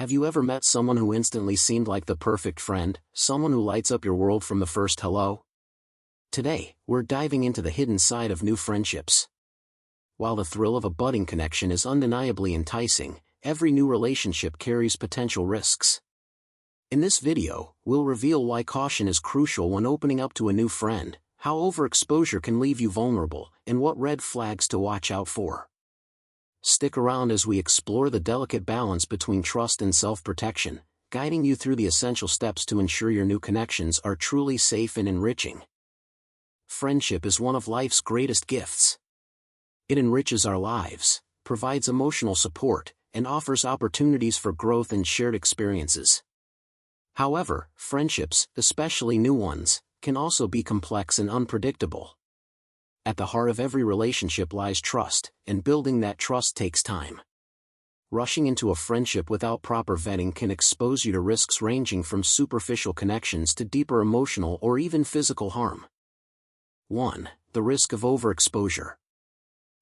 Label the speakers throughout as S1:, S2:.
S1: Have you ever met someone who instantly seemed like the perfect friend, someone who lights up your world from the first hello? Today, we're diving into the hidden side of new friendships. While the thrill of a budding connection is undeniably enticing, every new relationship carries potential risks. In this video, we'll reveal why caution is crucial when opening up to a new friend, how overexposure can leave you vulnerable, and what red flags to watch out for. Stick around as we explore the delicate balance between trust and self-protection, guiding you through the essential steps to ensure your new connections are truly safe and enriching. Friendship is one of life's greatest gifts. It enriches our lives, provides emotional support, and offers opportunities for growth and shared experiences. However, friendships, especially new ones, can also be complex and unpredictable. At the heart of every relationship lies trust, and building that trust takes time. Rushing into a friendship without proper vetting can expose you to risks ranging from superficial connections to deeper emotional or even physical harm. 1. The risk of overexposure.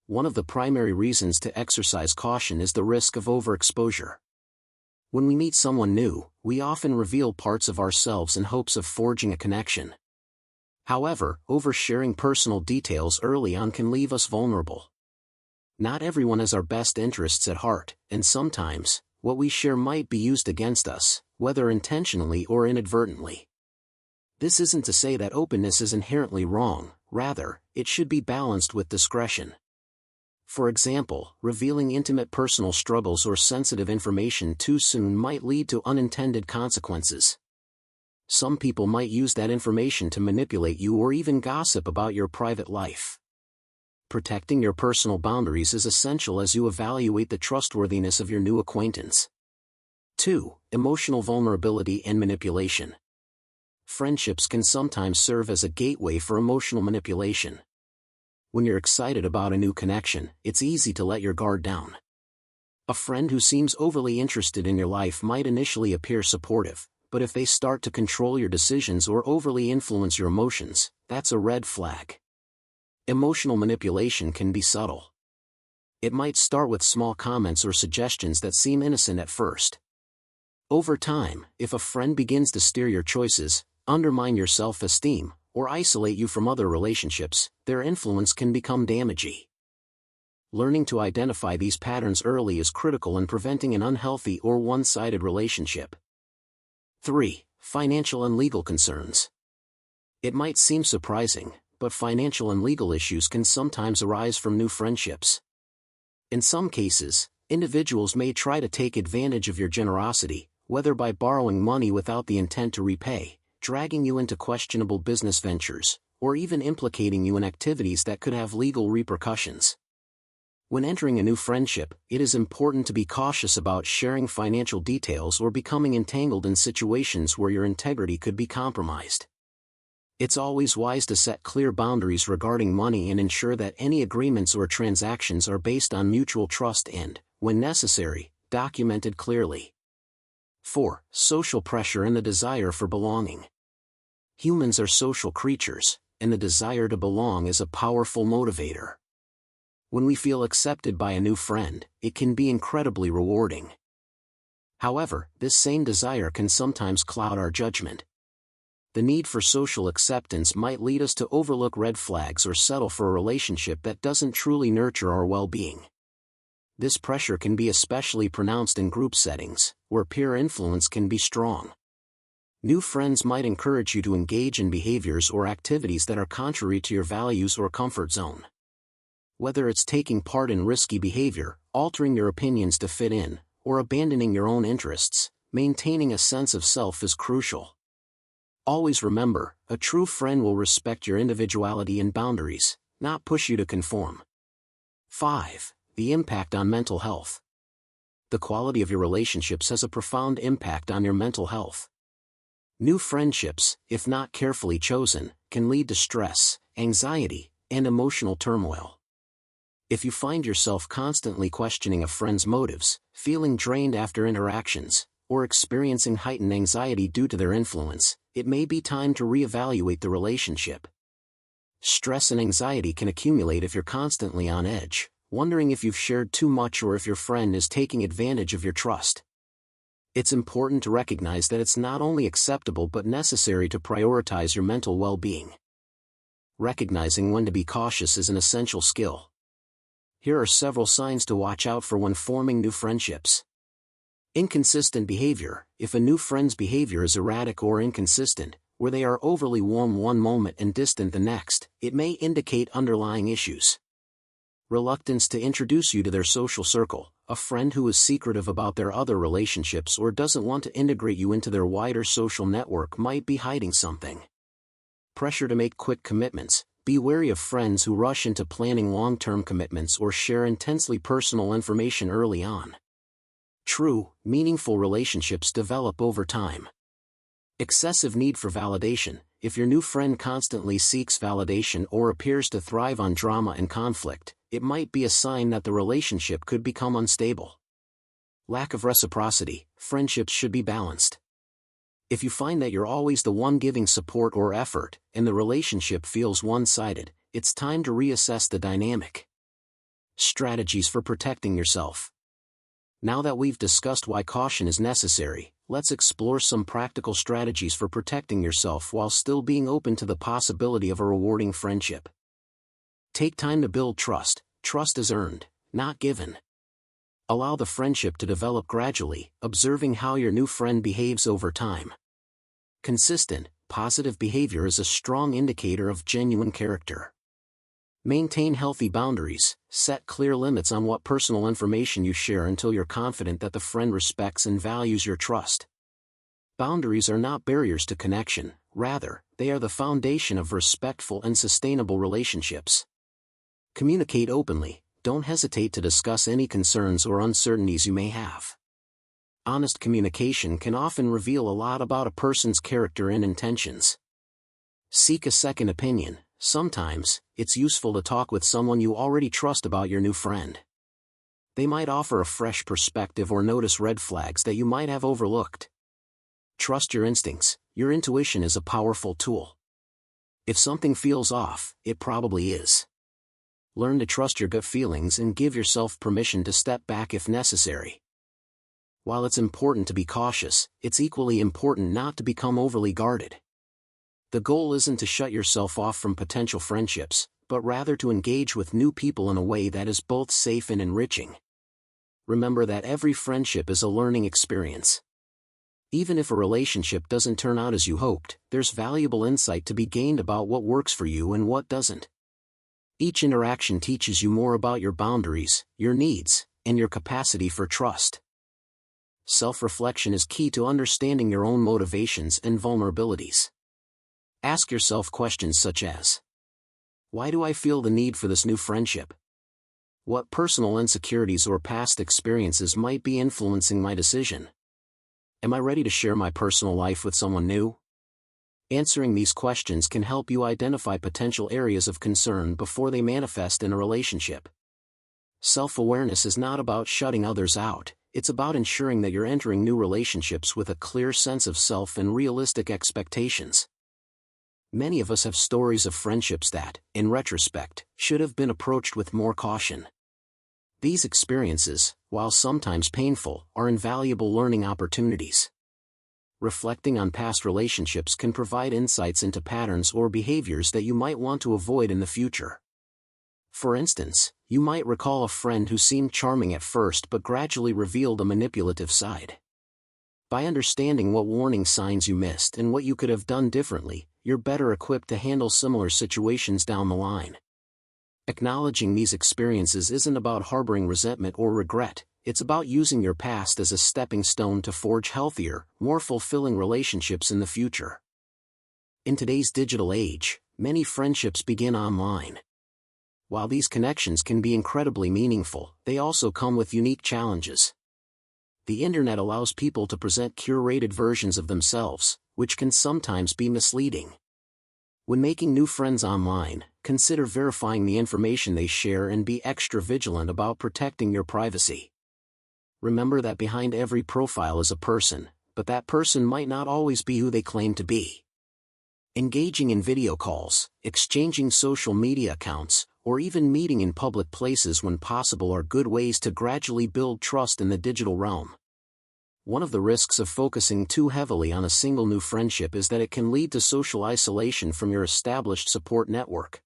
S1: One of the primary reasons to exercise caution is the risk of overexposure. When we meet someone new, we often reveal parts of ourselves in hopes of forging a connection. However, oversharing personal details early on can leave us vulnerable. Not everyone has our best interests at heart, and sometimes, what we share might be used against us, whether intentionally or inadvertently. This isn't to say that openness is inherently wrong, rather, it should be balanced with discretion. For example, revealing intimate personal struggles or sensitive information too soon might lead to unintended consequences. Some people might use that information to manipulate you or even gossip about your private life. Protecting your personal boundaries is essential as you evaluate the trustworthiness of your new acquaintance. 2. Emotional vulnerability and manipulation. Friendships can sometimes serve as a gateway for emotional manipulation. When you're excited about a new connection, it's easy to let your guard down. A friend who seems overly interested in your life might initially appear supportive, but if they start to control your decisions or overly influence your emotions, that's a red flag. Emotional manipulation can be subtle. It might start with small comments or suggestions that seem innocent at first. Over time, if a friend begins to steer your choices, undermine your self-esteem, or isolate you from other relationships, their influence can become damaging. Learning to identify these patterns early is critical in preventing an unhealthy or one-sided relationship. 3. Financial and legal concerns. It might seem surprising, but financial and legal issues can sometimes arise from new friendships. In some cases, individuals may try to take advantage of your generosity, whether by borrowing money without the intent to repay, dragging you into questionable business ventures, or even implicating you in activities that could have legal repercussions. When entering a new friendship, it is important to be cautious about sharing financial details or becoming entangled in situations where your integrity could be compromised. It's always wise to set clear boundaries regarding money and ensure that any agreements or transactions are based on mutual trust and, when necessary, documented clearly. 4. Social pressure and the desire for belonging. Humans are social creatures, and the desire to belong is a powerful motivator. When we feel accepted by a new friend, it can be incredibly rewarding. However, this same desire can sometimes cloud our judgment. The need for social acceptance might lead us to overlook red flags or settle for a relationship that doesn't truly nurture our well-being. This pressure can be especially pronounced in group settings, where peer influence can be strong. New friends might encourage you to engage in behaviors or activities that are contrary to your values or comfort zone. Whether it's taking part in risky behavior, altering your opinions to fit in, or abandoning your own interests, maintaining a sense of self is crucial. Always remember, a true friend will respect your individuality and boundaries, not push you to conform. 5. The impact on mental health. The quality of your relationships has a profound impact on your mental health. New friendships, if not carefully chosen, can lead to stress, anxiety, and emotional turmoil. If you find yourself constantly questioning a friend's motives, feeling drained after interactions, or experiencing heightened anxiety due to their influence, it may be time to reevaluate the relationship. Stress and anxiety can accumulate if you're constantly on edge, wondering if you've shared too much or if your friend is taking advantage of your trust. It's important to recognize that it's not only acceptable but necessary to prioritize your mental well-being. Recognizing when to be cautious is an essential skill. Here are several signs to watch out for when forming new friendships. Inconsistent behavior. If a new friend's behavior is erratic or inconsistent, where they are overly warm one moment and distant the next, it may indicate underlying issues. Reluctance to introduce you to their social circle. A friend who is secretive about their other relationships or doesn't want to integrate you into their wider social network might be hiding something. Pressure to make quick commitments. Be wary of friends who rush into planning long-term commitments or share intensely personal information early on. True, meaningful relationships develop over time. Excessive need for validation. If your new friend constantly seeks validation or appears to thrive on drama and conflict, it might be a sign that the relationship could become unstable. Lack of reciprocity. Friendships should be balanced. If you find that you're always the one giving support or effort, and the relationship feels one-sided, it's time to reassess the dynamic. Strategies for protecting yourself. Now that we've discussed why caution is necessary, let's explore some practical strategies for protecting yourself while still being open to the possibility of a rewarding friendship. Take time to build trust. Trust is earned, not given. Allow the friendship to develop gradually, observing how your new friend behaves over time. Consistent, positive behavior is a strong indicator of genuine character. Maintain healthy boundaries. Set clear limits on what personal information you share until you're confident that the friend respects and values your trust. Boundaries are not barriers to connection, rather, they are the foundation of respectful and sustainable relationships. Communicate openly. Don't hesitate to discuss any concerns or uncertainties you may have. Honest communication can often reveal a lot about a person's character and intentions. Seek a second opinion. Sometimes, it's useful to talk with someone you already trust about your new friend. They might offer a fresh perspective or notice red flags that you might have overlooked. Trust your instincts. Your intuition is a powerful tool. If something feels off, it probably is. Learn to trust your gut feelings and give yourself permission to step back if necessary. While it's important to be cautious, it's equally important not to become overly guarded. The goal isn't to shut yourself off from potential friendships, but rather to engage with new people in a way that is both safe and enriching. Remember that every friendship is a learning experience. Even if a relationship doesn't turn out as you hoped, there's valuable insight to be gained about what works for you and what doesn't. Each interaction teaches you more about your boundaries, your needs, and your capacity for trust. Self-reflection is key to understanding your own motivations and vulnerabilities. Ask yourself questions such as: why do I feel the need for this new friendship? What personal insecurities or past experiences might be influencing my decision? Am I ready to share my personal life with someone new? Answering these questions can help you identify potential areas of concern before they manifest in a relationship. Self-awareness is not about shutting others out, it's about ensuring that you're entering new relationships with a clear sense of self and realistic expectations. Many of us have stories of friendships that, in retrospect, should have been approached with more caution. These experiences, while sometimes painful, are invaluable learning opportunities. Reflecting on past relationships can provide insights into patterns or behaviors that you might want to avoid in the future. For instance, you might recall a friend who seemed charming at first but gradually revealed a manipulative side. By understanding what warning signs you missed and what you could have done differently, you're better equipped to handle similar situations down the line. Acknowledging these experiences isn't about harboring resentment or regret. It's about using your past as a stepping stone to forge healthier, more fulfilling relationships in the future. In today's digital age, many friendships begin online. While these connections can be incredibly meaningful, they also come with unique challenges. The internet allows people to present curated versions of themselves, which can sometimes be misleading. When making new friends online, consider verifying the information they share and be extra vigilant about protecting your privacy. Remember that behind every profile is a person, but that person might not always be who they claim to be. Engaging in video calls, exchanging social media accounts, or even meeting in public places when possible are good ways to gradually build trust in the digital realm. One of the risks of focusing too heavily on a single new friendship is that it can lead to social isolation from your established support network.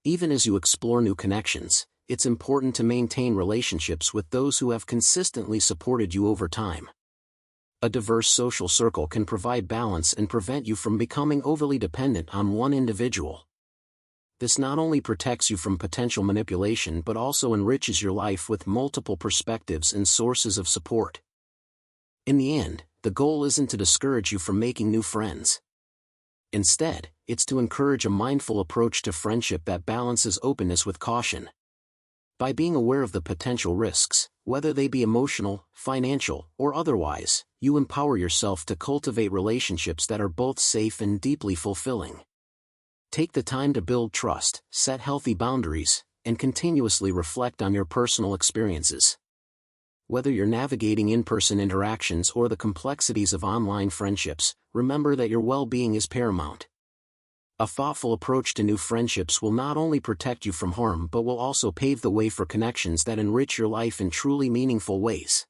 S1: Even as you explore new connections, it's important to maintain relationships with those who have consistently supported you over time. A diverse social circle can provide balance and prevent you from becoming overly dependent on one individual. This not only protects you from potential manipulation but also enriches your life with multiple perspectives and sources of support. In the end, the goal isn't to discourage you from making new friends. Instead, it's to encourage a mindful approach to friendship that balances openness with caution. By being aware of the potential risks, whether they be emotional, financial, or otherwise, you empower yourself to cultivate relationships that are both safe and deeply fulfilling. Take the time to build trust, set healthy boundaries, and continuously reflect on your personal experiences. Whether you're navigating in-person interactions or the complexities of online friendships, remember that your well-being is paramount. A thoughtful approach to new friendships will not only protect you from harm but will also pave the way for connections that enrich your life in truly meaningful ways.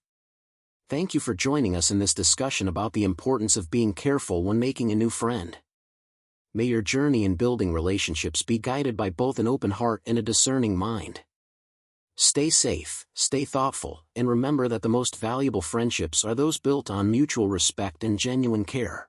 S1: Thank you for joining us in this discussion about the importance of being careful when making a new friend. May your journey in building relationships be guided by both an open heart and a discerning mind. Stay safe, stay thoughtful, and remember that the most valuable friendships are those built on mutual respect and genuine care.